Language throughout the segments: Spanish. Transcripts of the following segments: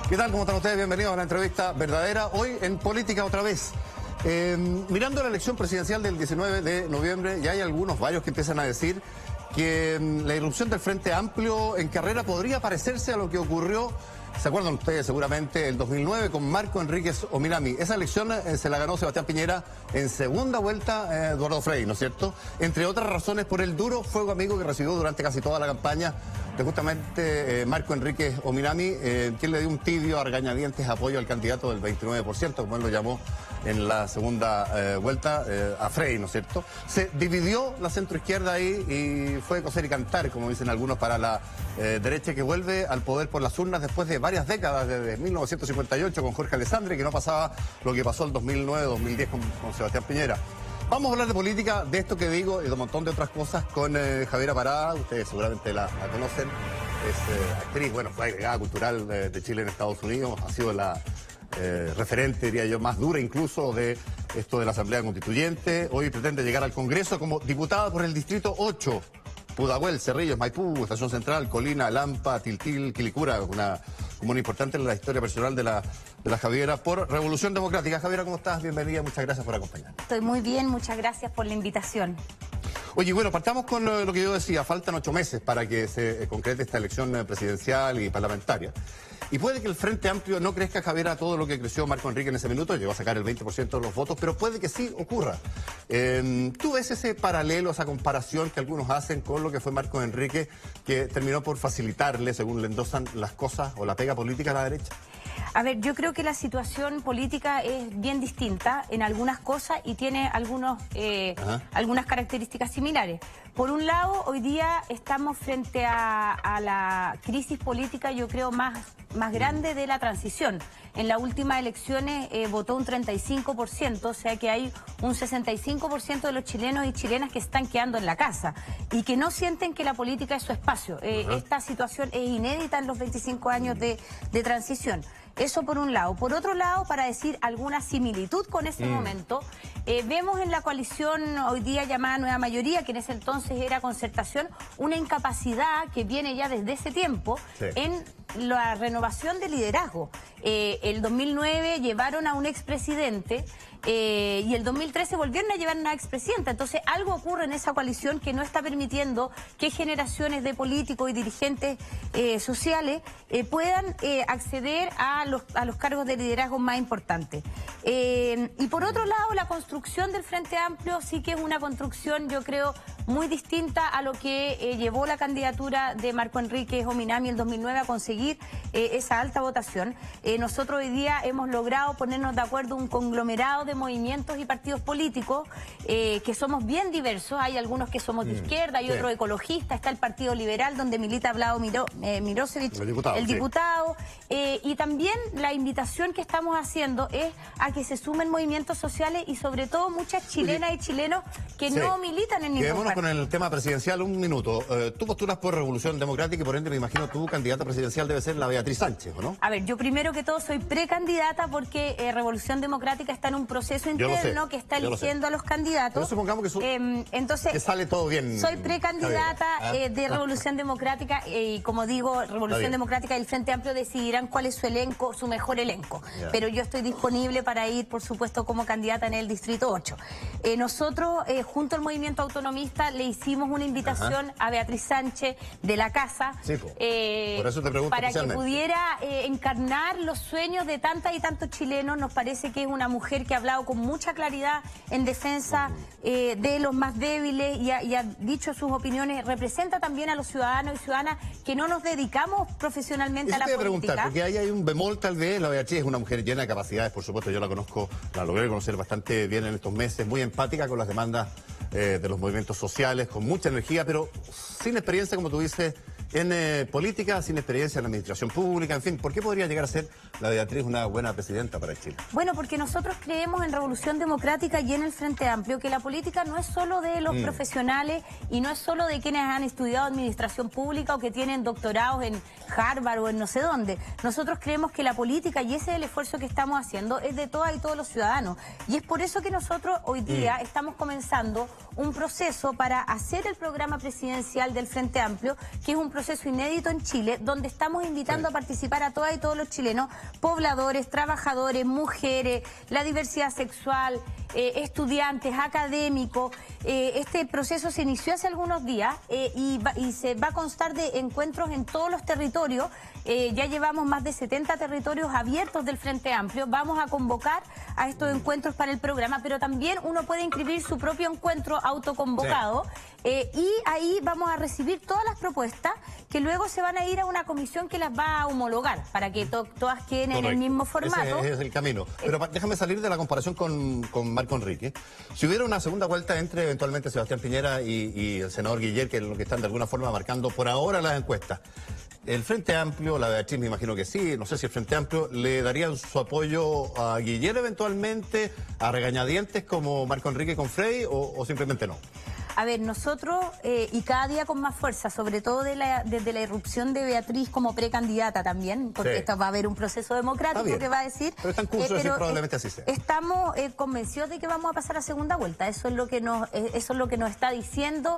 ¿Qué tal? ¿Cómo están ustedes? Bienvenidos a la entrevista verdadera. Hoy en Política otra vez. Mirando la elección presidencial del 19 de noviembre, ya hay varios que empiezan a decir que la irrupción del Frente Amplio en carrera podría parecerse a lo que ocurrió, ¿se acuerdan ustedes seguramente, el 2009 con Marco Enríquez Ominami? Esa elección se la ganó Sebastián Piñera en segunda vuelta Eduardo Frei, ¿no es cierto? Entre otras razones por el duro fuego amigo que recibió durante casi toda la campaña de justamente Marco Enríquez Ominami, quien le dio un tibio a regañadientes apoyo al candidato del 29%, como él lo llamó en la segunda vuelta, a Frei, ¿no es cierto? Se dividió la centroizquierda ahí y fue coser y cantar, como dicen algunos, para la derecha que vuelve al poder por las urnas después de varias décadas, desde 1958 con Jorge Alessandri, que no pasaba lo que pasó el 2009-2010 con Sebastián Piñera. Vamos a hablar de política, de esto que digo y de un montón de otras cosas con Javiera Parada. Ustedes seguramente la conocen, es actriz, bueno, fue agregada cultural de Chile en Estados Unidos, ha sido la referente, diría yo, más dura incluso de esto de la Asamblea Constituyente. Hoy pretende llegar al Congreso como diputada por el Distrito 8. Pudahuel, Cerrillos, Maipú, Estación Central, Colina, Lampa, Tiltil, Quilicura, una comuna importante en la historia personal de la Javiera, por Revolución Democrática. Javiera, ¿cómo estás? Bienvenida, muchas gracias por acompañarnos. Estoy muy bien, muchas gracias por la invitación. Oye, bueno, partamos con lo que yo decía, faltan 8 meses para que se concrete esta elección presidencial y parlamentaria. Y puede que el Frente Amplio no crezca, Javiera, todo lo que creció Marco Enríquez en ese minuto, llegó a sacar el 20% de los votos, pero puede que sí ocurra. ¿Tú ves ese paralelo, esa comparación que algunos hacen con lo que fue Marco Enríquez, que terminó por facilitarle, según le endosan, las cosas o la pega política a la derecha? A ver, yo creo que la situación política es bien distinta en algunas cosas y tiene algunas características similares. Por un lado, hoy día estamos frente a la crisis política, yo creo, más grande de la transición. En las últimas elecciones votó un 35%, o sea que hay un 65% de los chilenos y chilenas que están quedando en la casa y que no sienten que la política es su espacio. Esta situación es inédita en los 25 años de transición. Eso por un lado. Por otro lado, para decir alguna similitud con ese momento, vemos en la coalición hoy día llamada Nueva Mayoría, que en ese entonces era Concertación, una incapacidad que viene ya desde ese tiempo en la renovación de liderazgo. El 2009 llevaron a un expresidente y el 2013 volvieron a llevar a una expresidenta. Entonces algo ocurre en esa coalición que no está permitiendo que generaciones de políticos y dirigentes sociales puedan acceder a los cargos de liderazgo más importantes. Y por otro lado, la construcción del Frente Amplio sí que es una construcción, yo creo, muy distinta a lo que llevó la candidatura de Marco Enríquez Ominami el 2009 a conseguir esa alta votación. Nosotros hoy día hemos logrado ponernos de acuerdo un conglomerado de movimientos y partidos políticos que somos bien diversos. Hay algunos que somos de izquierda, hay otros ecologistas, está el Partido Liberal donde milita Vlado Mirosevic, el diputado. Y también la invitación que estamos haciendo es a que se sumen movimientos sociales y sobre todo muchas chilenas y chilenos que no militan en ningún partido. Con el tema presidencial, un minuto. Tú postulas por Revolución Democrática y por ende me imagino tu candidata presidencial debe ser la Beatriz Sánchez, ¿o no? A ver, yo primero que todo soy precandidata porque Revolución Democrática está en un proceso interno que está eligiendo a los candidatos. Pero supongamos entonces, que sale todo bien. Soy precandidata de Revolución Democrática y como digo, Revolución Democrática y el Frente Amplio decidirán cuál es su elenco, su mejor elenco. Pero yo estoy disponible para ir, por supuesto, como candidata en el Distrito 8. Nosotros, junto al Movimiento Autonomista, le hicimos una invitación a Beatriz Sánchez de la casa por eso te pregunto para que pudiera encarnar los sueños de tantas y tantos chilenos. Nos parece que es una mujer que ha hablado con mucha claridad en defensa de los más débiles y ha dicho sus opiniones. Representa también a los ciudadanos y ciudadanas que no nos dedicamos profesionalmente a la política. Preguntar, porque ahí hay un bemol tal vez. La Beatriz es una mujer llena de capacidades, por supuesto, yo la conozco, la logré conocer bastante bien en estos meses, muy empática con las demandas de los movimientos sociales, con mucha energía, pero sin experiencia, como tú dices, en política, sin experiencia en la administración pública, en fin. ¿Por qué podría llegar a ser la Beatriz una buena presidenta para Chile? Bueno, porque nosotros creemos en Revolución Democrática y en el Frente Amplio, que la política no es solo de los profesionales y no es solo de quienes han estudiado administración pública o que tienen doctorados en Harvard o en no sé dónde. Nosotros creemos que la política, y ese es el esfuerzo que estamos haciendo, es de todas y todos los ciudadanos. Y es por eso que nosotros hoy día estamos comenzando un proceso para hacer el programa presidencial del Frente Amplio, que es un proceso proceso inédito en Chile, donde estamos invitando a participar a todas y todos los chilenos, pobladores, trabajadores, mujeres, la diversidad sexual, estudiantes, académicos. Este proceso se inició hace algunos días y se va a constar de encuentros en todos los territorios. Ya llevamos más de 70 territorios abiertos del Frente Amplio. Vamos a convocar a estos encuentros para el programa, pero también uno puede inscribir su propio encuentro autoconvocado. Y ahí vamos a recibir todas las propuestas que luego se van a ir a una comisión que las va a homologar para que todas queden en el mismo formato. Ese es el camino. Pero déjame salir de la comparación con Marco Enrique. Si hubiera una segunda vuelta entre eventualmente Sebastián Piñera y el senador Guiller, que es lo que están de alguna forma marcando por ahora las encuestas, el Frente Amplio, la Beatriz me imagino que sí, no sé si el Frente Amplio le daría su apoyo a Guiller eventualmente, a regañadientes como Marco Enrique con Frey, o simplemente no. A ver, nosotros, y cada día con más fuerza, sobre todo desde la irrupción de Beatriz como precandidata también, porque esto va a haber un proceso democrático que va a decir... Pero está en curso de decir probablemente así sea. Estamos convencidos de que vamos a pasar a segunda vuelta. Eso es lo que nos está diciendo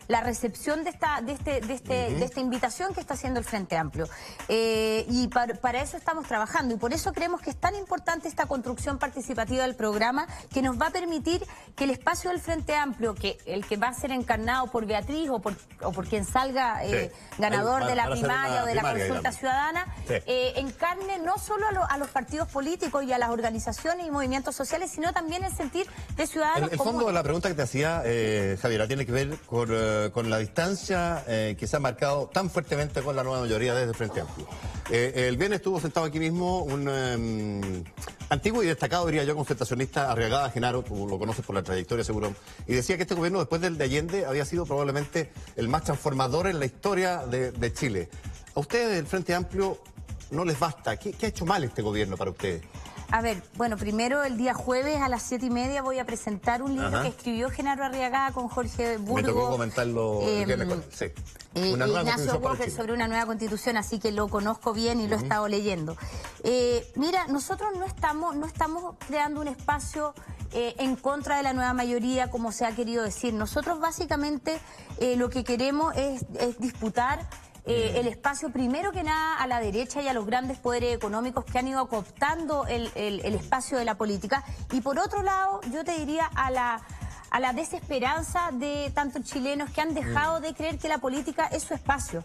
la recepción de esta invitación que está haciendo el Frente Amplio. Y para eso estamos trabajando, y por eso creemos que es tan importante esta construcción participativa del programa, que nos va a permitir que el espacio del Frente Amplio, que el que va a ser encarnado por Beatriz o por quien salga ganador de la primaria o de la consulta ciudadana, encarne no solo a los partidos políticos y a las organizaciones y movimientos sociales, sino también el sentir de ciudadanos. El fondo de la pregunta que te hacía, Javiera, tiene que ver con la distancia que se ha marcado tan fuertemente con la nueva mayoría desde el Frente Amplio. El viernes estuvo sentado aquí mismo un antiguo y destacado, diría yo, concertacionista, Arriagada Genaro, tú lo conoces por la trayectoria seguro, y decía que este gobierno después del de Allende había sido probablemente el más transformador en la historia de Chile. ¿A ustedes del Frente Amplio no les basta? ¿Qué ha hecho mal este gobierno para ustedes? A ver, bueno, primero el día jueves a las 7:30 voy a presentar un libro que escribió Genaro Arriagada con Jorge Burgo. Me tocó comentarlo el viernes con Ignacio Walker sobre una nueva constitución, así que lo conozco bien y lo he estado leyendo. Mira, nosotros no estamos creando un espacio en contra de la nueva mayoría, como se ha querido decir. Nosotros básicamente lo que queremos es disputar el espacio, primero que nada, a la derecha y a los grandes poderes económicos que han ido cooptando el espacio de la política. Y por otro lado, yo te diría a la desesperanza de tantos chilenos que han dejado de creer que la política es su espacio.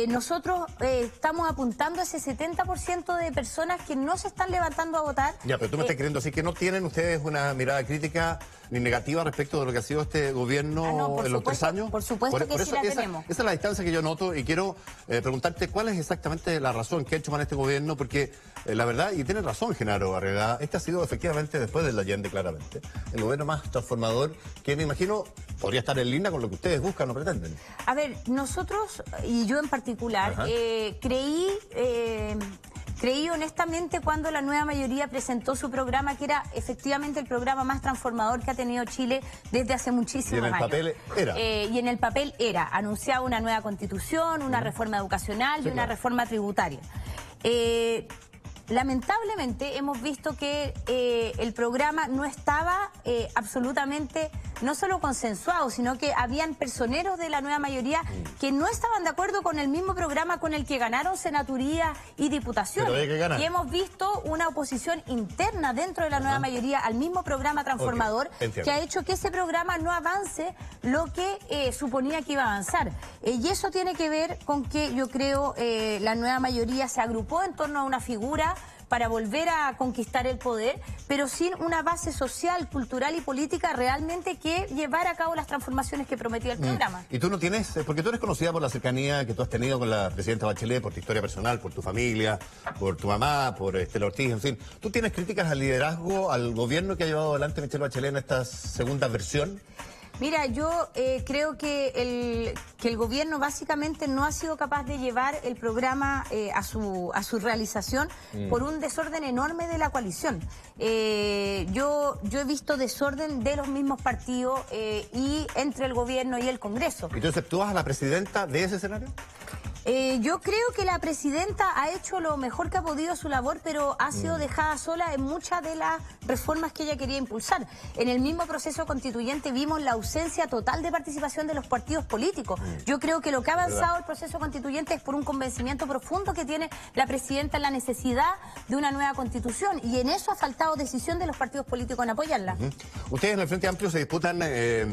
Nosotros estamos apuntando a ese 70% de personas que no se están levantando a votar. Ya, pero tú me estás queriendo decir que no tienen ustedes una mirada crítica ni negativa respecto de lo que ha sido este gobierno en los 3 años. Por supuesto que sí la tenemos. Esa es la distancia que yo noto, y quiero preguntarte cuál es exactamente la razón que ha hecho mal este gobierno, porque la verdad, y tiene razón Genaro Arriagada, este ha sido efectivamente, después del Allende claramente, el gobierno más transformador, que me imagino podría estar en línea con lo que ustedes buscan o pretenden. A ver, nosotros, y yo en particular, creí honestamente cuando la nueva mayoría presentó su programa, que era efectivamente el programa más transformador que ha tenido Chile desde hace muchísimos años. Y en el papel era. Y en el papel era. Anunciaba una nueva constitución, una reforma educacional y una reforma tributaria. Lamentablemente hemos visto que el programa no estaba absolutamente, no solo consensuado, sino que habían personeros de la nueva mayoría que no estaban de acuerdo con el mismo programa con el que ganaron senaturías y diputaciones. Y hemos visto una oposición interna dentro de la nueva mayoría al mismo programa transformador, que ha hecho que ese programa no avance lo que suponía que iba a avanzar. Y eso tiene que ver con que yo creo la nueva mayoría se agrupó en torno a una figura para volver a conquistar el poder, pero sin una base social, cultural y política realmente que llevar a cabo las transformaciones que prometía el programa. Y tú no tienes, porque tú eres conocida por la cercanía que tú has tenido con la presidenta Bachelet, por tu historia personal, por tu familia, por tu mamá, por Estela Ortiz, en fin. ¿Tú tienes críticas al liderazgo, al gobierno que ha llevado adelante Michelle Bachelet en esta segunda versión? Mira, yo creo que el gobierno básicamente no ha sido capaz de llevar el programa a su realización por un desorden enorme de la coalición. Yo he visto desorden de los mismos partidos y entre el gobierno y el Congreso. ¿Y tú exceptúas a la presidenta de ese escenario? Yo creo que la presidenta ha hecho lo mejor que ha podido su labor, pero ha sido dejada sola en muchas de las reformas que ella quería impulsar. En el mismo proceso constituyente vimos la ausencia total de participación de los partidos políticos. Yo creo que lo que ha avanzado el proceso constituyente es por un convencimiento profundo que tiene la presidenta en la necesidad de una nueva constitución, y en eso ha faltado decisión de los partidos políticos en apoyarla. Ustedes en el Frente Amplio se disputan,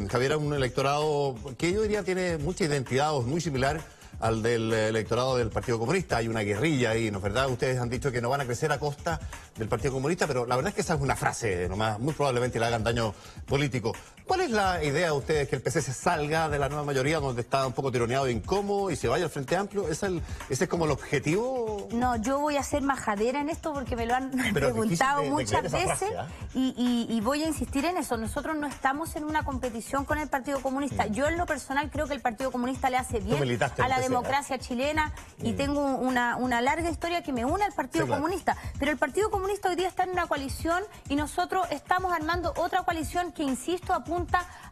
Javier, un electorado que yo diría tiene mucha identidad o es muy similar al del electorado del Partido Comunista. Hay una guerrilla ahí, ¿no es verdad? Ustedes han dicho que no van a crecer a costa del Partido Comunista, pero la verdad es que esa es una frase nomás, muy probablemente le hagan daño político. ¿Cuál es la idea de ustedes? ¿Que el PC se salga de la nueva mayoría donde está un poco tironeado e incómodo y se vaya al Frente Amplio? ¿Ese es como el objetivo? No, yo voy a ser majadera en esto porque me lo han preguntado muchas veces y voy a insistir en eso. Nosotros no estamos en una competición con el Partido Comunista. Yo en lo personal creo que el Partido Comunista le hace bien a la democracia chilena y tengo una larga historia que me une al Partido Comunista. Pero el Partido Comunista hoy día está en una coalición y nosotros estamos armando otra coalición que, insisto, apunta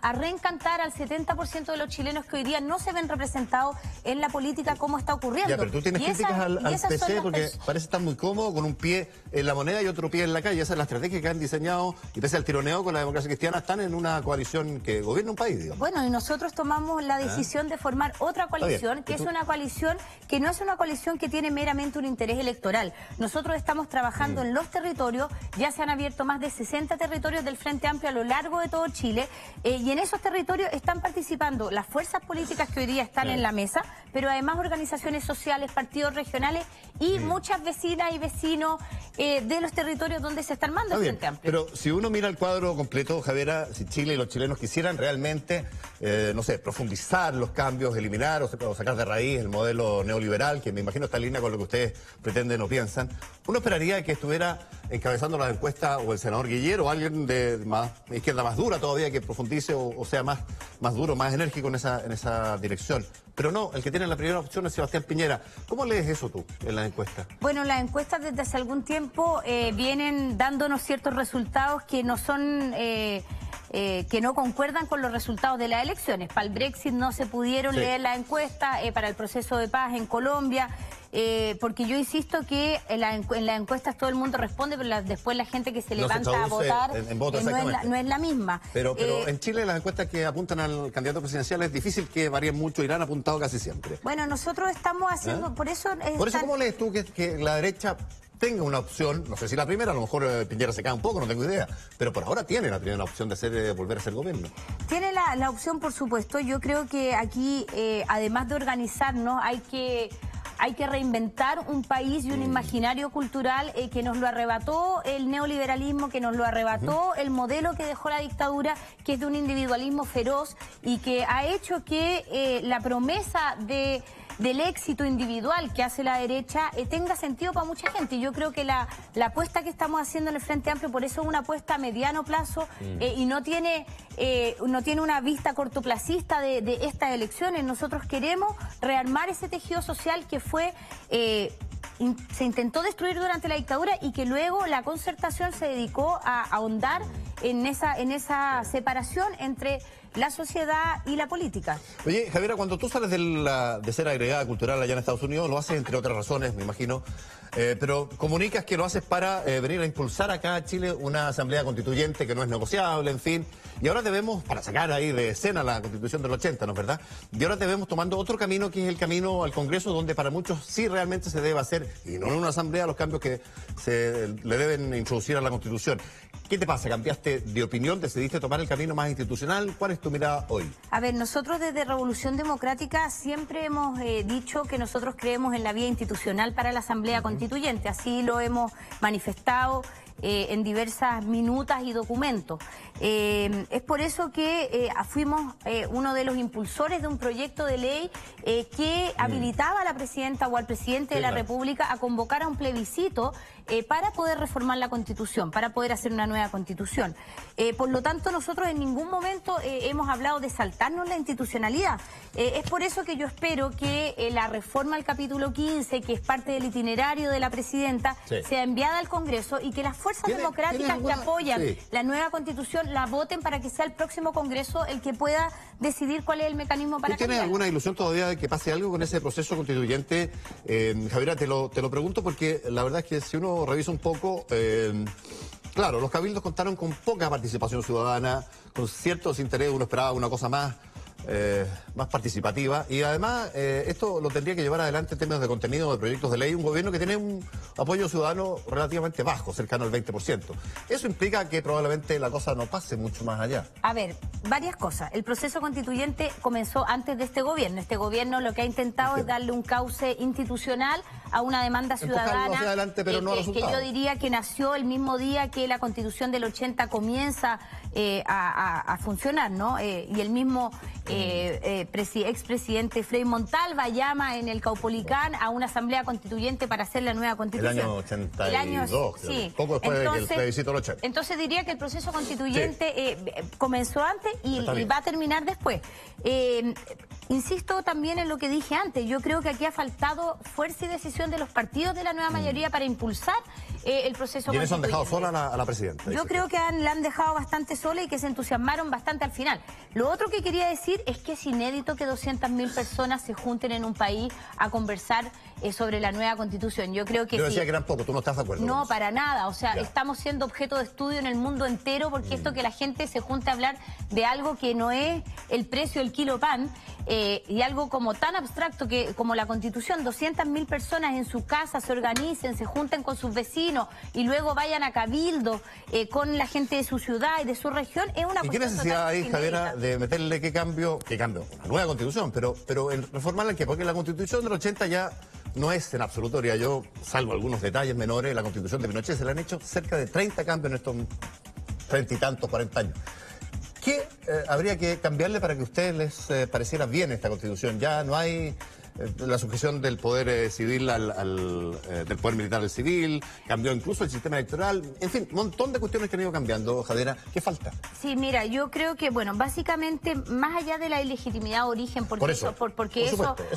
a reencantar al 70% de los chilenos que hoy día no se ven representados en la política como está ocurriendo. Ya, pero tú tienes críticas al PC porque parece estar muy cómodo con un pie en la moneda y otro pie en la calle. Esa es la estrategia que han diseñado y pese al tironeo con la democracia cristiana están en una coalición que gobierna un país, digamos. Bueno, y nosotros tomamos la decisión de formar otra coalición, que es una coalición que no es una coalición que tiene meramente un interés electoral. Nosotros estamos trabajando en los territorios, ya se han abierto más de 60 territorios del Frente Amplio a lo largo de todo Chile, y en esos territorios están participando las fuerzas políticas que hoy día están en la mesa, pero además organizaciones sociales, partidos regionales y muchas vecinas y vecinos de los territorios donde se está armando el Frente Amplio. Pero si uno mira el cuadro completo, Javiera, si Chile y los chilenos quisieran realmente, no sé, profundizar los cambios, eliminar o sacar de raíz el modelo neoliberal, que me imagino está en línea con lo que ustedes pretenden o piensan, uno esperaría que estuviera encabezando la encuesta o el senador Guiller o alguien de más izquierda más dura todavía que profundice o sea más duro, más enérgico en esa dirección. Pero no, el que tiene la primera opción es Sebastián Piñera. ¿Cómo lees eso tú en las encuestas? Bueno, las encuestas desde hace algún tiempo vienen dándonos ciertos resultados que no son... que no concuerdan con los resultados de las elecciones. Para el Brexit no se pudieron leer las encuestas, para el proceso de paz en Colombia, porque yo insisto que en las encuestas todo el mundo responde, pero después la gente que se levanta a votar no es la misma. Pero en Chile las encuestas que apuntan al candidato presidencial es difícil que varíen mucho y la han apuntado casi siempre. Bueno, nosotros estamos haciendo, por eso... ¿Cómo lees tú que la derecha tenga una opción, no sé si la primera, a lo mejor Piñera se cae un poco, no tengo idea, pero por ahora tiene la primera opción de volver a ser gobierno? Tiene la opción, por supuesto. Yo creo que aquí, además de organizarnos, hay que reinventar un país y un imaginario cultural que nos lo arrebató el neoliberalismo, que nos lo arrebató el modelo que dejó la dictadura, que es de un individualismo feroz y que ha hecho que la promesa del éxito individual que hace la derecha tenga sentido para mucha gente. Y yo creo que la apuesta que estamos haciendo en el Frente Amplio, por eso es una apuesta a mediano plazo y no tiene una vista cortoplacista de estas elecciones. Nosotros queremos rearmar ese tejido social que se intentó destruir durante la dictadura y que luego la Concertación se dedicó a ahondar en esa separación entre la sociedad y la política. Oye, Javiera, cuando tú sales de ser agregada cultural allá en Estados Unidos, lo haces entre otras razones, me imagino, pero comunicas que lo haces para venir a impulsar acá a Chile una asamblea constituyente que no es negociable, en fin, y ahora te vemos, para sacar ahí de escena la Constitución del 80, ¿no es verdad? Y ahora te vemos tomando otro camino que es el camino al Congreso, donde para muchos sí realmente se debe hacer, y no en una asamblea, los cambios que se le deben introducir a la Constitución. ¿Qué te pasa? ¿Cambiaste de opinión? ¿Decidiste tomar el camino más institucional? ¿Cuál es tu mirada hoy? A ver, nosotros desde Revolución Democrática siempre hemos dicho que nosotros creemos en la vía institucional para la Asamblea Constituyente. Así lo hemos manifestado en diversas minutas y documentos. Es por eso que fuimos uno de los impulsores de un proyecto de ley que habilitaba a la presidenta o al presidente de la República a convocar a un plebiscito para poder reformar la Constitución, para poder hacer una nueva Constitución. Por lo tanto, nosotros en ningún momento hemos hablado de saltarnos la institucionalidad. Es por eso que yo espero que la reforma al capítulo 15, que es parte del itinerario de la presidenta, sea enviada al Congreso y que las fuerzas democráticas que apoyan la nueva Constitución la voten para que sea el próximo Congreso el que pueda decidir cuál es el mecanismo para cambiarla. ¿Tienes alguna ilusión todavía de que pase algo con ese proceso constituyente? Javiera, te lo pregunto porque la verdad es que si uno revisa un poco... Claro, los cabildos contaron con poca participación ciudadana, con ciertos intereses, uno esperaba una cosa más participativa, y además esto lo tendría que llevar adelante en términos de contenido de proyectos de ley un gobierno que tiene un apoyo ciudadano relativamente bajo, cercano al 20%. Eso implica que probablemente la cosa no pase mucho más allá. A ver, varias cosas. El proceso constituyente comenzó antes de este gobierno. Este gobierno lo que ha intentado es darle un cauce institucional a una demanda ciudadana hacia adelante, pero no que yo diría que nació el mismo día que la Constitución del 80 comienza a funcionar, ¿no? Y el mismo expresidente Frei Montalva llama en el Caupolicán a una asamblea constituyente para hacer la nueva Constitución. El año 82, sí. Poco después del plebiscito del 80. Entonces diría que el proceso constituyente comenzó antes y va a terminar después. Insisto también en lo que dije antes, yo creo que aquí ha faltado fuerza y decisión de los partidos de la nueva mayoría para impulsar el proceso constituyente. ¿Y en eso han dejado sola a la presidenta? Yo creo que la han dejado bastante sola y que se entusiasmaron bastante al final. Lo otro que quería decir es que es inédito que 200.000 personas se junten en un país a conversar sobre la nueva Constitución. Yo creo que yo decía que eran poco, ¿tú no estás de acuerdo? No, para nada. O sea, estamos siendo objeto de estudio en el mundo entero porque esto que la gente se junte a hablar de algo que no es el precio del kilo pan y algo como tan abstracto como la Constitución, 200.000 personas en su casa se organicen, se junten con sus vecinos y luego vayan a cabildo con la gente de su ciudad y de su región, es una cuestión. ¿Y qué necesidad hay, Javiera, de meterle qué cambio? Una nueva Constitución, pero en reformarla en qué? Porque la Constitución del 80 ya no es en absoluto, diría yo, salvo algunos detalles menores, la Constitución de Pinochet se le han hecho cerca de 30 cambios en estos 30 y tantos, 40 años. ¿Qué habría que cambiarle para que a ustedes les pareciera bien esta Constitución? Ya no hay la sujeción del poder civil del poder militar al civil, cambió incluso el sistema electoral, en fin, un montón de cuestiones que han ido cambiando, Javiera. ¿Qué falta? Sí, mira, yo creo que, bueno, básicamente, más allá de la ilegitimidad de origen, porque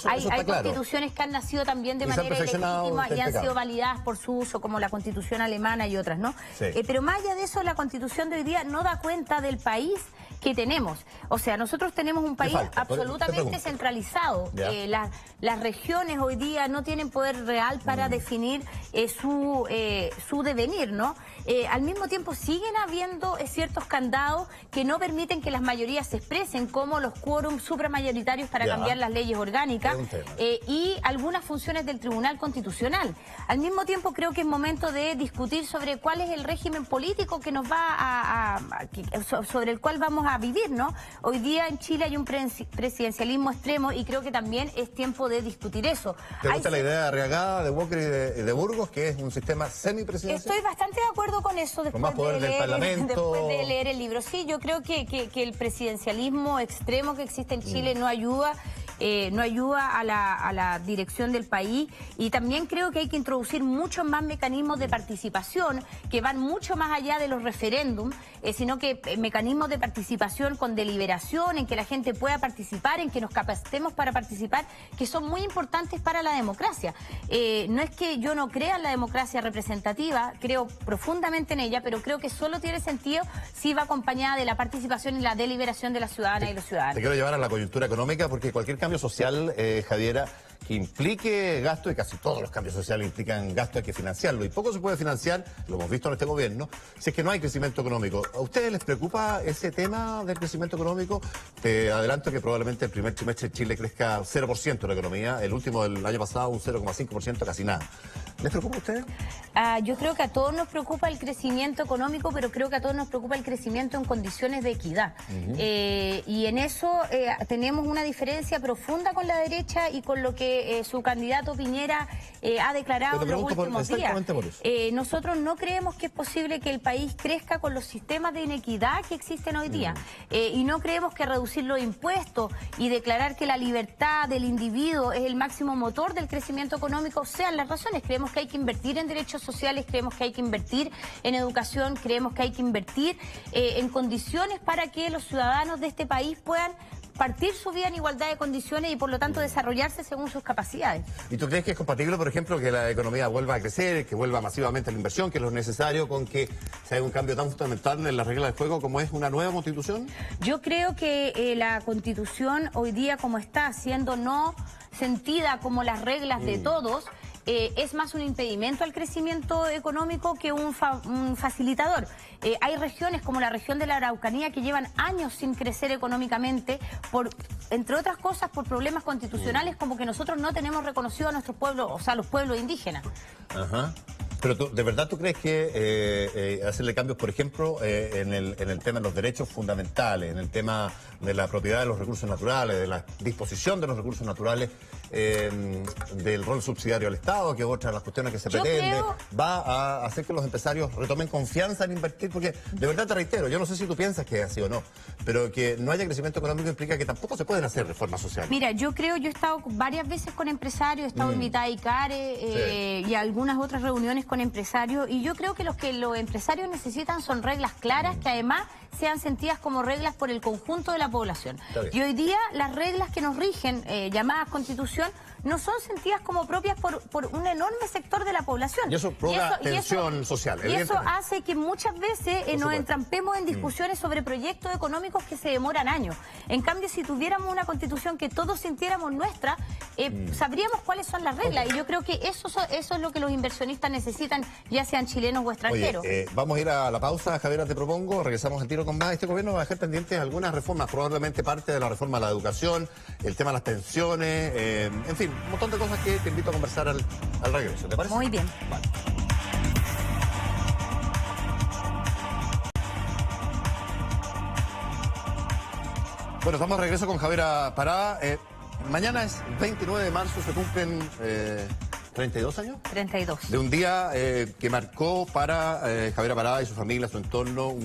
hay constituciones que han nacido también de manera ilegítima y han sido validadas por su uso, como la Constitución alemana y otras, ¿no? Sí. Pero más allá de eso, la Constitución de hoy día no da cuenta del país que tenemos. O sea, nosotros tenemos un país absolutamente centralizado. Las regiones hoy día no tienen poder real para definir su devenir, ¿no? Al mismo tiempo siguen habiendo ciertos candados que no permiten que las mayorías se expresen, como los quórums supramayoritarios para cambiar las leyes orgánicas y algunas funciones del Tribunal Constitucional. Al mismo tiempo creo que es momento de discutir sobre cuál es el régimen político que nos va sobre el cual vamos a vivir, ¿no? Hoy día en Chile hay un presidencialismo extremo y creo que también es tiempo de discutir eso. ¿Te gusta la idea de Arriagada, de Walker y de Burgos, que es un sistema semipresidencial? Estoy bastante de acuerdo con eso después de leer el libro. Sí, yo creo que el presidencialismo extremo que existe en Chile no ayuda a la dirección del país, y también creo que hay que introducir muchos más mecanismos de participación que van mucho más allá de los referéndums, sino que mecanismos de participación con deliberación, en que la gente pueda participar, en que nos capacitemos para participar, que son muy importantes para la democracia. No es que yo no crea en la democracia representativa, creo profundamente en ella, pero creo que solo tiene sentido si va acompañada de la participación y la deliberación de las ciudadanas y los ciudadanos. Te quiero llevar a la coyuntura económica, porque cualquier cambio social, Javiera, que implique gasto, y casi todos los cambios sociales implican gasto, hay que financiarlo, y poco se puede financiar, lo hemos visto en este gobierno, si es que no hay crecimiento económico. ¿A ustedes les preocupa ese tema del crecimiento económico? Te adelanto que probablemente el primer trimestre de Chile crezca 0% la economía, el último del año pasado un 0,5%, casi nada. ¿Les preocupa a ustedes? Yo creo que a todos nos preocupa el crecimiento económico, pero creo que a todos nos preocupa el crecimiento en condiciones de equidad. Y en eso tenemos una diferencia profunda con la derecha y con lo que su candidato Piñera ha declarado en los últimos días. Nosotros no creemos que es posible que el país crezca con los sistemas de inequidad que existen hoy día. Y no creemos que reducir los impuestos y declarar que la libertad del individuo es el máximo motor del crecimiento económico sean las razones. Creemos que hay que invertir en derechos sociales, creemos que hay que invertir en educación, creemos que hay que invertir en condiciones para que los ciudadanos de este país puedan partir su vida en igualdad de condiciones y por lo tanto desarrollarse según sus capacidades. ¿Y tú crees que es compatible, por ejemplo, que la economía vuelva a crecer, que vuelva masivamente la inversión, que es lo necesario, con que se haga un cambio tan fundamental en las reglas de juego como es una nueva constitución? Yo creo que la constitución hoy día, como está, siendo no sentida como las reglas de todos, es más un impedimento al crecimiento económico que un facilitador. Hay regiones como la región de la Araucanía que llevan años sin crecer económicamente, entre otras cosas por problemas constitucionales, como que nosotros no tenemos reconocido a nuestros pueblos, o sea, los pueblos indígenas. Ajá. Pero ¿de verdad tú crees que hacerle cambios, por ejemplo, en el tema de los derechos fundamentales, en el tema de la propiedad de los recursos naturales, de la disposición de los recursos naturales, del rol subsidiario del Estado, que es otra de las cuestiones que se pretende, va a hacer que los empresarios retomen confianza en invertir? Porque, de verdad te reitero, yo no sé si tú piensas que es así o no, pero que no haya crecimiento económico implica que tampoco se pueden hacer reformas sociales. Mira, yo he estado varias veces con empresarios, he estado invitada a ICARE y a algunas otras reuniones con empresarios, y yo creo que los empresarios necesitan son reglas claras que además sean sentidas como reglas por el conjunto de la población. Y hoy día las reglas que nos rigen, llamadas Constitución, no son sentidas como propias por un enorme sector de la población. Y eso provoca tensión social. Y eso hace que muchas veces nos entrampemos en discusiones sobre proyectos económicos que se demoran años. En cambio, si tuviéramos una Constitución que todos sintiéramos nuestra, sabríamos cuáles son las reglas. Y yo creo que eso es lo que los inversionistas necesitan, ya sean chilenos o extranjeros. Oye, vamos a ir a la pausa, Javiera, te propongo, regresamos al tiro con más. Este gobierno va a dejar pendientes algunas reformas, probablemente parte de la reforma a la educación, el tema de las pensiones, en fin, un montón de cosas que te invito a conversar al regreso, ¿te parece? Muy bien. Vale. Bueno, estamos de regreso con Javiera Parada. Mañana es 29 de marzo, se cumplen 32 años. 32. De un día que marcó para Javiera Parada y su familia, su entorno,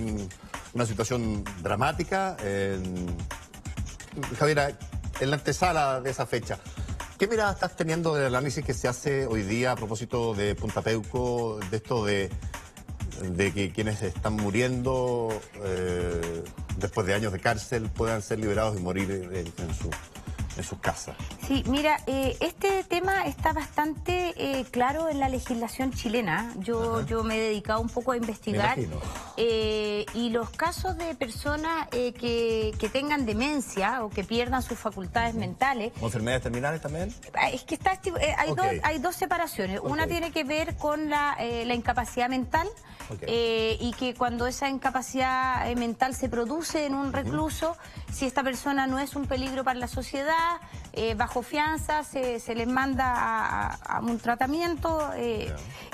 una situación dramática. Javiera, en la antesala de esa fecha, ¿qué mirada estás teniendo del análisis que se hace hoy día a propósito de Punta Peuco, de esto de que quienes están muriendo después de años de cárcel puedan ser liberados y morir en sus casas? Sí, mira, este tema está bastante claro en la legislación chilena. Yo me he dedicado un poco a investigar. Y los casos de personas que tengan demencia o que pierdan sus facultades mentales. ¿O enfermedades terminales también? Es que hay dos separaciones. Una tiene que ver con la incapacidad mental. Y que cuando esa incapacidad mental se produce en un recluso, si esta persona no es un peligro para la sociedad, bajo fianza se les manda a un tratamiento.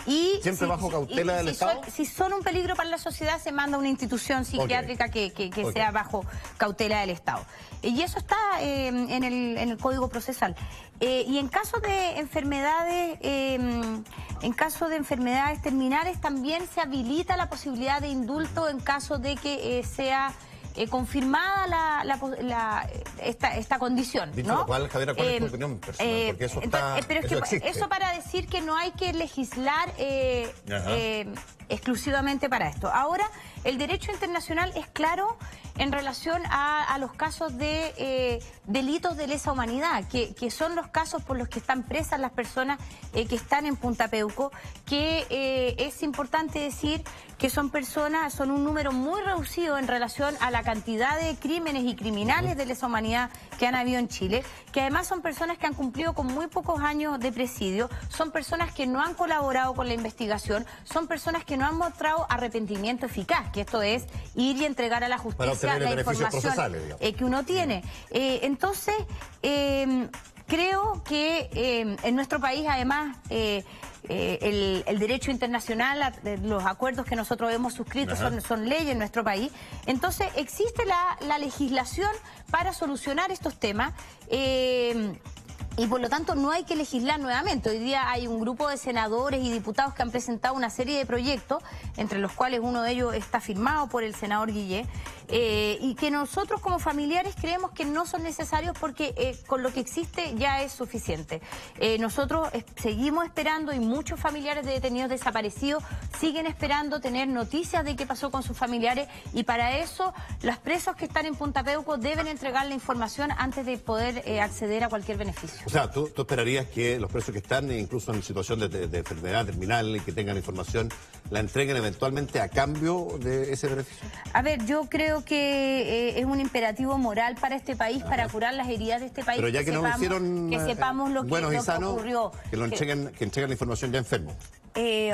Y ¿siempre bajo cautela del Estado? Si son un peligro para la sociedad, se manda a una institución psiquiátrica que sea bajo cautela del Estado. Y eso está en el Código Procesal. Y en caso de enfermedades terminales también se habilita la posibilidad de indulto en caso de que sea confirmada esta condición. Dicho lo cual, Javiera, ¿cuál es tu opinión personal? Porque eso está, pero es que eso para decir que no hay que legislar exclusivamente para esto. Ahora, el derecho internacional es claro en relación a los casos de delitos de lesa humanidad, que son los casos por los que están presas las personas que están en Punta Peuco, que es importante decir que son un número muy reducido en relación a la cantidad de crímenes y criminales de lesa humanidad que han habido en Chile, que además son personas que han cumplido con muy pocos años de presidio, son personas que no han colaborado con la investigación, son personas que no han mostrado arrepentimiento eficaz, que esto es ir y entregar a la justicia la información que uno tiene. Entonces, creo que en nuestro país, además, el derecho internacional, los acuerdos que nosotros hemos suscrito son leyes en nuestro país. Entonces, existe la legislación para solucionar estos temas. Y por lo tanto no hay que legislar nuevamente. Hoy día hay un grupo de senadores y diputados que han presentado una serie de proyectos, entre los cuales uno de ellos está firmado por el senador Guillé, y que nosotros como familiares creemos que no son necesarios porque con lo que existe ya es suficiente. Nosotros seguimos esperando y muchos familiares de detenidos desaparecidos siguen esperando tener noticias de qué pasó con sus familiares, y para eso los presos que están en Punta Peuco deben entregar la información antes de poder acceder a cualquier beneficio. O sea, ¿tú esperarías que los presos que están incluso en situación de enfermedad terminal y que tengan información la entreguen eventualmente a cambio de ese beneficio? A ver, yo creo que es un imperativo moral para este país, para curar las heridas de este país. Pero ya que nos hicieron que sepamos lo que ocurrió. Que entreguen la información ya enfermo.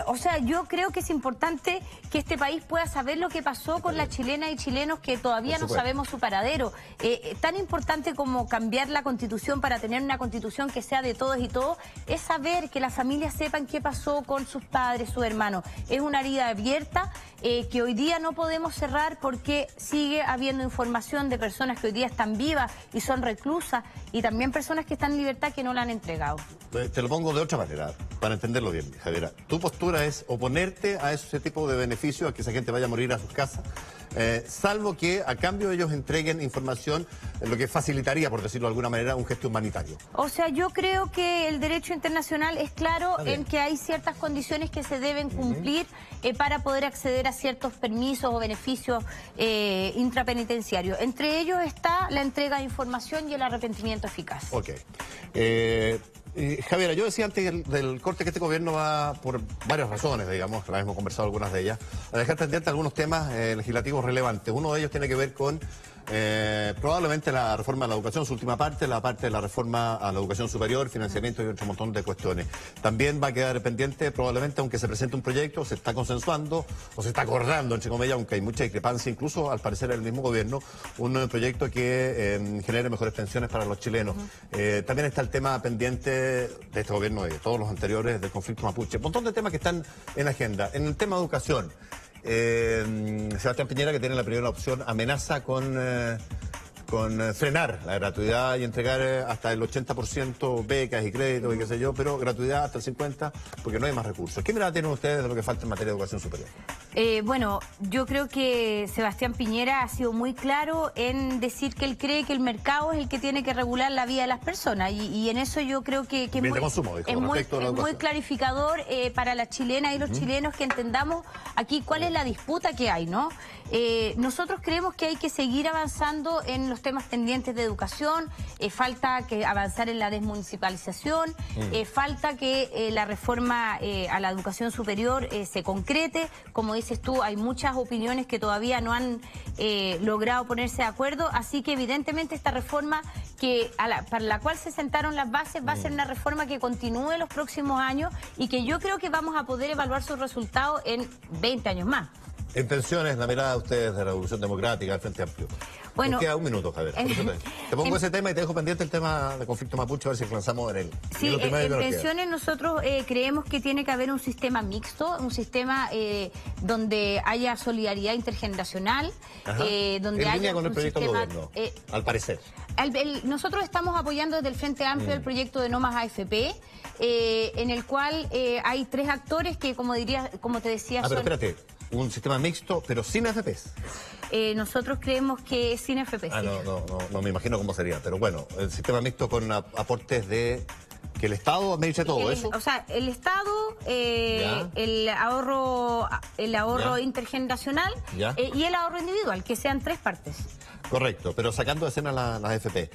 O sea, yo creo que es importante que este país pueda saber lo que pasó con las chilenas y chilenos que todavía no sabemos su paradero. Tan importante como cambiar la Constitución para tener una Constitución que sea de todos y todos, es saber que las familias sepan qué pasó con sus padres, sus hermanos. Es una herida abierta que hoy día no podemos cerrar porque sigue habiendo información de personas que hoy día están vivas y son reclusas, y también personas que están en libertad que no la han entregado. Te lo pongo de otra manera, para entenderlo bien, Javiera. Tu postura es oponerte a ese tipo de beneficios, a que esa gente vaya a morir a sus casas, salvo que a cambio ellos entreguen información, lo que facilitaría, por decirlo de alguna manera, un gesto humanitario. O sea, yo creo que el derecho internacional es claro en que hay ciertas condiciones que se deben cumplir para poder acceder a ciertos permisos o beneficios intrapenitenciarios. Entre ellos está la entrega de información y el arrepentimiento eficaz. Ok. Javiera, yo decía antes del corte que este gobierno va, por varias razones, digamos, la hemos conversado algunas de ellas, a dejar pendientes algunos temas legislativos relevantes. Uno de ellos tiene que ver con probablemente la reforma de la educación, su última parte, la parte de la reforma a la educación superior, financiamiento y otro montón de cuestiones. También va a quedar pendiente, probablemente, aunque se presente un proyecto, se está consensuando o se está acordando, entre comillas, aunque hay mucha discrepancia, incluso al parecer en el mismo gobierno, un proyecto que genere mejores pensiones para los chilenos. También está el tema pendiente de este gobierno y de todos los anteriores del conflicto mapuche. Un montón de temas que están en agenda. En el tema de educación, Sebastián Piñera, que tiene la primera opción, amenaza con frenar la gratuidad y entregar hasta el 80% becas y créditos y qué sé yo, pero gratuidad hasta el 50% porque no hay más recursos. ¿Qué mirada tienen ustedes de lo que falta en materia de educación superior? Bueno, yo creo que Sebastián Piñera ha sido muy claro en decir que él cree que el mercado es el que tiene que regular la vida de las personas, y en eso yo creo que es muy clarificador para las chilenas y los chilenos que entendamos aquí cuál es la disputa que hay, ¿no? Nosotros creemos que hay que seguir avanzando en los temas pendientes de educación, falta que avanzar en la desmunicipalización, falta que la reforma a la educación superior se concrete. Como dices tú, hay muchas opiniones que todavía no han logrado ponerse de acuerdo, así que evidentemente esta reforma para la cual se sentaron las bases va a ser una reforma que continúe en los próximos años y que yo creo que vamos a poder evaluar sus resultados en 20 años más. En pensiones, la mirada de ustedes de la Revolución Democrática, del Frente Amplio. Bueno, nos queda un minuto, Javier. Te pongo ese tema y te dejo pendiente el tema del conflicto mapuche, a ver si lanzamos en él. Sí, en pensiones nosotros creemos que tiene que haber un sistema mixto, un sistema donde haya solidaridad intergeneracional, donde en haya línea con el proyecto del gobierno, al parecer. Nosotros estamos apoyando desde el Frente Amplio el proyecto de No Más AFP, en el cual hay 3 actores que, como te decía, pero espérate. Un sistema mixto, pero sin AFPs. Nosotros creemos que es sin AFPs. No me imagino cómo sería, pero bueno, el sistema mixto con aportes de... Que el Estado administre todo eso. O sea, el Estado, el ahorro intergeneracional y el ahorro individual, que sean 3 partes. Correcto, pero sacando de escena las AFP.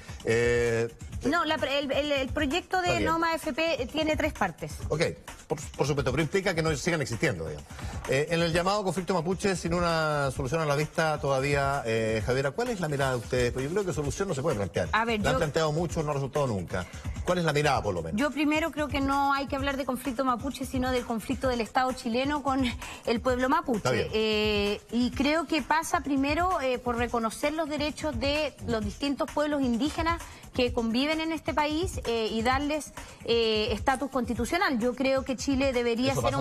No, el proyecto de NOMA AFP tiene 3 partes. Ok, por supuesto, pero implica que no sigan existiendo, digamos. En el llamado conflicto mapuche, sin una solución a la vista todavía, Javiera, ¿cuál es la mirada de ustedes? Pues yo creo que solución no se puede plantear. A ver, la han planteado mucho, no ha resultado nunca. ¿Cuál es la mirada, por lo menos? Yo primero creo que no hay que hablar de conflicto mapuche, sino del conflicto del Estado chileno con el pueblo mapuche. Y creo que pasa primero por reconocer los derechos de los distintos pueblos indígenas que conviven en este país y darles estatus constitucional. Yo creo que Chile debería ser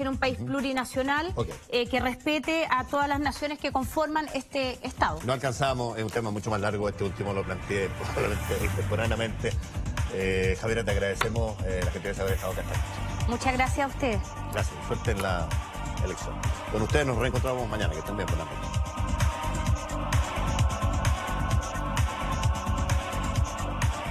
un país plurinacional que respete a todas las naciones que conforman este Estado. No alcanzamos, es un tema mucho más largo, este último lo planteé probablemente extemporáneamente. Javiera, te agradecemos la gentileza de haber estado acá. Muchas gracias a ustedes. Gracias, suerte en la elección. Con ustedes nos reencontramos mañana, que estén bien, buenas noches.